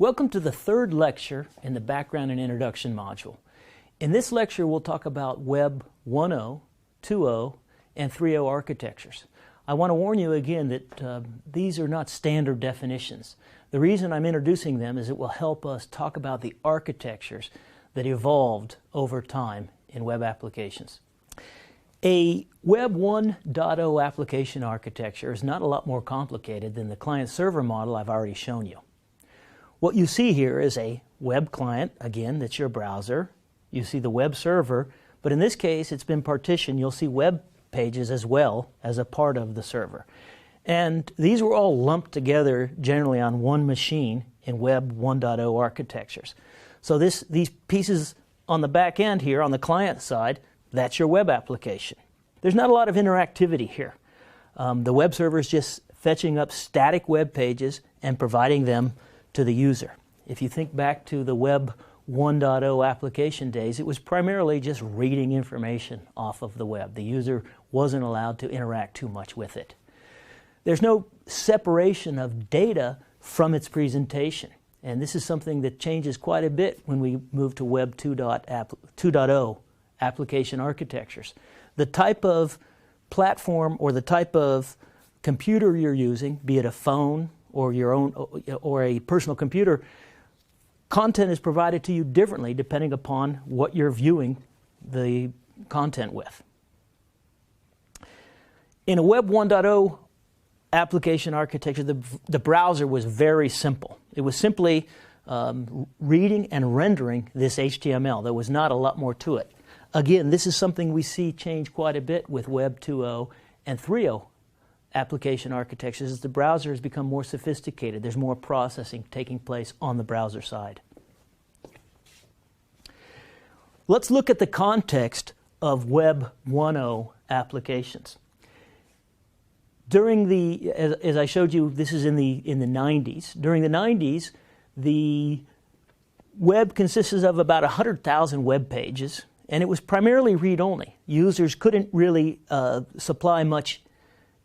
Welcome to the third lecture in the Background and Introduction module. In this lecture, we'll talk about Web 1.0, 2.0, and 3.0 architectures. I want to warn you again that these are not standard definitions. The reason I'm introducing them is it will help us talk about the architectures that evolved over time in web applications. A Web 1.0 application architecture is not a lot more complicated than the client-server model I've already shown you. What you see here is a web client, again, that's your browser. You see the web server, but in this case it's been partitioned. You'll see web pages as well as a part of the server. And these were all lumped together generally on one machine in Web 1.0 architectures. So these pieces on the back end here, on the client side, that's your web application. There's not a lot of interactivity here. The web server is just fetching up static web pages and providing them to the user. If you think back to the Web 1.0 application days, it was primarily just reading information off of the web. The user wasn't allowed to interact too much with it. There's no separation of data from its presentation, and this is something that changes quite a bit when we move to Web 2.0 application architectures. The type of platform or the type of computer you're using, be it a phone or your own or a personal computer, content is provided to you differently depending upon what you're viewing the content with. In a Web 1.0 application architecture, the browser was very simple. It was simply reading and rendering this HTML. There was not a lot more to it. Again, this is something we see change quite a bit with Web 2.0 and 3.0 application architectures as the browser has become more sophisticated. There's more processing taking place on the browser side. Let's look at the context of Web 1.0 applications. During the, as I showed you, this is in the 90s. During the 90s, the web consisted of about 100,000 web pages, and it was primarily read-only. Users couldn't really supply much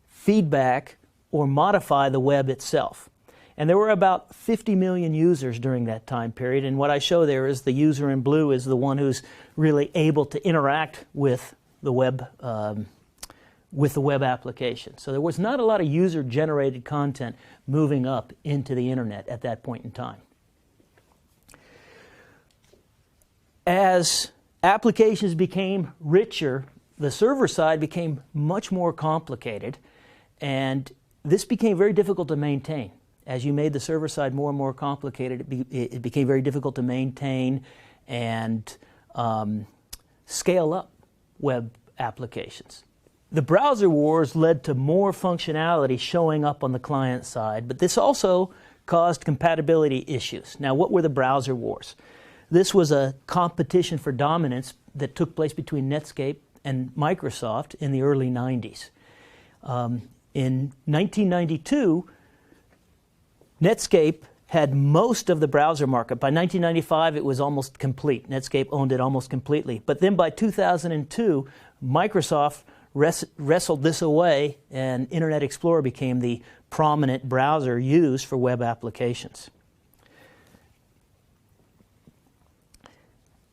feedback or modify the web itself. And there were about 50 million users during that time period, and what I show there is the user in blue is the one who's really able to interact with the web application. So there was not a lot of user-generated content moving up into the internet at that point in time. As applications became richer, the server side became much more complicated, and this became very difficult to maintain. As you made the server side more and more complicated, it became very difficult to maintain and scale up web applications. The browser wars led to more functionality showing up on the client side, but this also caused compatibility issues. Now, what were the browser wars? This was a competition for dominance that took place between Netscape and Microsoft in the early 90s. In 1992, Netscape had most of the browser market. By 1995, it was almost complete. Netscape owned it almost completely. But then by 2002, Microsoft wrestled this away, and Internet Explorer became the prominent browser used for web applications.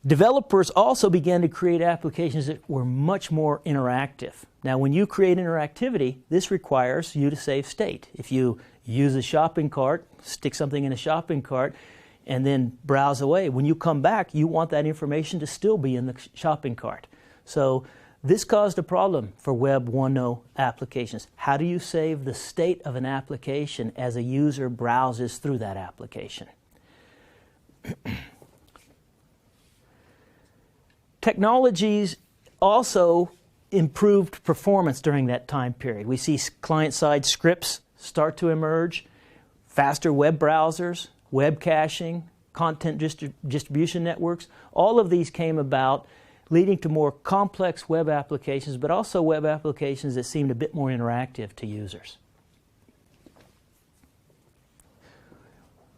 Developers also began to create applications that were much more interactive. Now, when you create interactivity, this requires you to save state. If you use a shopping cart, stick something in a shopping cart, and then browse away, when you come back, you want that information to still be in the shopping cart. So this caused a problem for Web 1.0 applications. How do you save the state of an application as a user browses through that application? Technologies also improved performance during that time period. We see client-side scripts start to emerge, faster web browsers, web caching, content distribution networks. All of these came about, leading to more complex web applications, but also web applications that seemed a bit more interactive to users.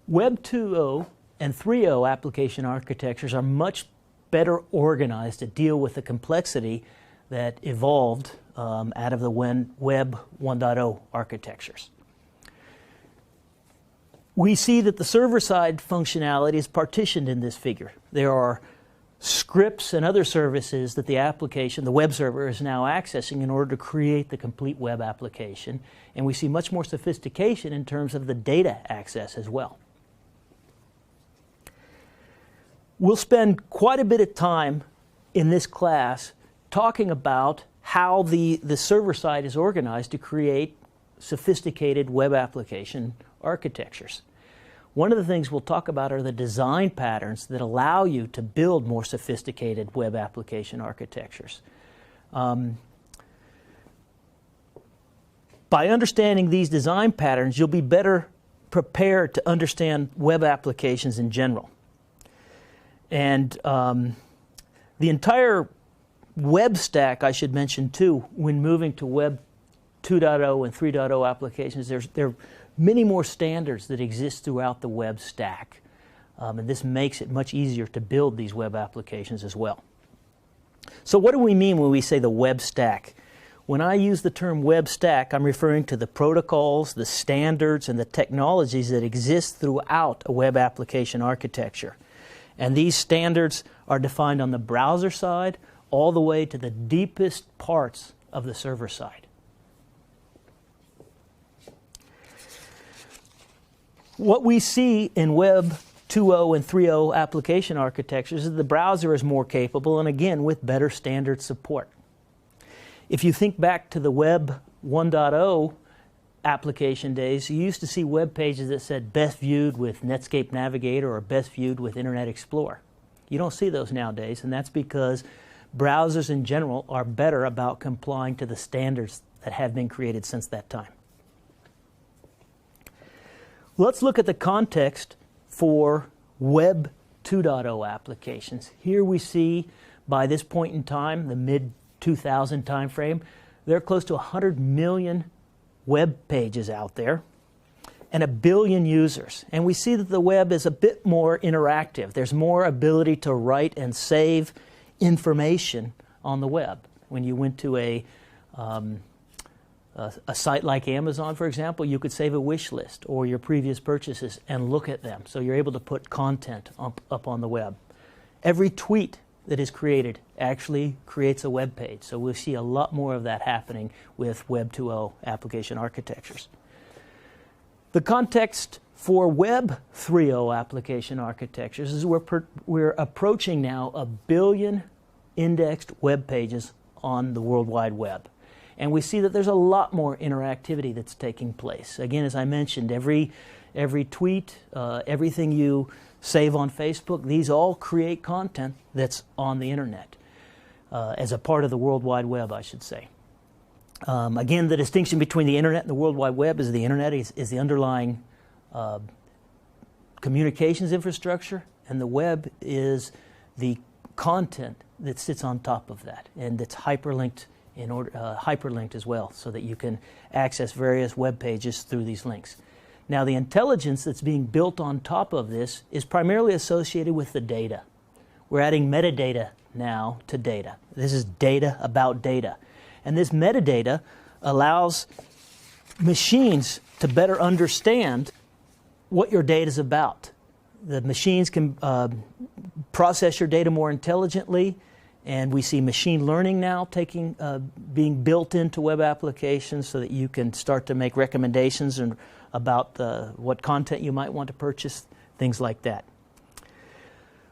Web 2.0 and 3.0 application architectures are much better organized to deal with the complexity that evolved out of the Web 1.0 architectures. We see that the server-side functionality is partitioned in this figure. There are scripts and other services that the application, the web server, is now accessing in order to create the complete web application. And we see much more sophistication in terms of the data access as well. We'll spend quite a bit of time in this class talking about how the server side is organized to create sophisticated web application architectures. One of the things we'll talk about are the design patterns that allow you to build more sophisticated web application architectures. By understanding these design patterns, you'll be better prepared to understand web applications in general. And the entire web stack, I should mention too, when moving to Web 2.0 and 3.0 applications, there are many more standards that exist throughout the web stack. And this makes it much easier to build these web applications as well. So what do we mean when we say the web stack? When I use the term web stack, I'm referring to the protocols, the standards, and the technologies that exist throughout a web application architecture. And these standards are defined on the browser side all the way to the deepest parts of the server side. What we see in Web 2.0 and 3.0 application architectures is the browser is more capable, and again, with better standard support. If you think back to the Web 1.0 application days, you used to see web pages that said best viewed with Netscape Navigator or best viewed with Internet Explorer. You don't see those nowadays, and that's because browsers in general are better about complying to the standards that have been created since that time. Let's look at the context for Web 2.0 applications. Here we see, by this point in time, the mid-2000 time frame, there are close to 100 million web pages out there and 1 billion users. And we see that the web is a bit more interactive. There's more ability to write and save information on the web. When you went to a site like Amazon, for example, you could save a wish list or your previous purchases and look at them. So you're able to put content up on the web. Every tweet that is created actually creates a web page. So we'll see a lot more of that happening with Web 2.0 application architectures. The context for Web 3.0 application architectures is we're approaching now 1 billion indexed web pages on the World Wide Web. And we see that there's a lot more interactivity that's taking place. Again, as I mentioned, every tweet, everything you save on Facebook, these all create content that's on the internet as a part of the World Wide Web, I should say. Again, the distinction between the internet and the World Wide Web is the internet is the underlying communications infrastructure, and the web is the content that sits on top of that, and it's hyperlinked hyperlinked as well, so that you can access various web pages through these links. Now, the intelligence that's being built on top of this is primarily associated with the data. We're adding metadata now to data. This is data about data. And this metadata allows machines to better understand what your data is about. The machines can process your data more intelligently, and we see machine learning now being built into web applications so that you can start to make recommendations about what content you might want to purchase, things like that.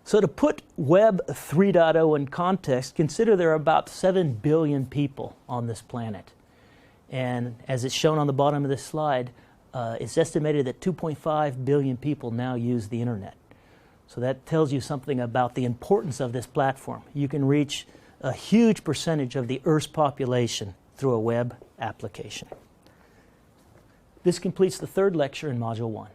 So to put Web 3.0 in context, consider there are about 7 billion people on this planet. And as it's shown on the bottom of this slide, it's estimated that 2.5 billion people now use the internet. So that tells you something about the importance of this platform. You can reach a huge percentage of the Earth's population through a web application. This completes the third lecture in Module 1.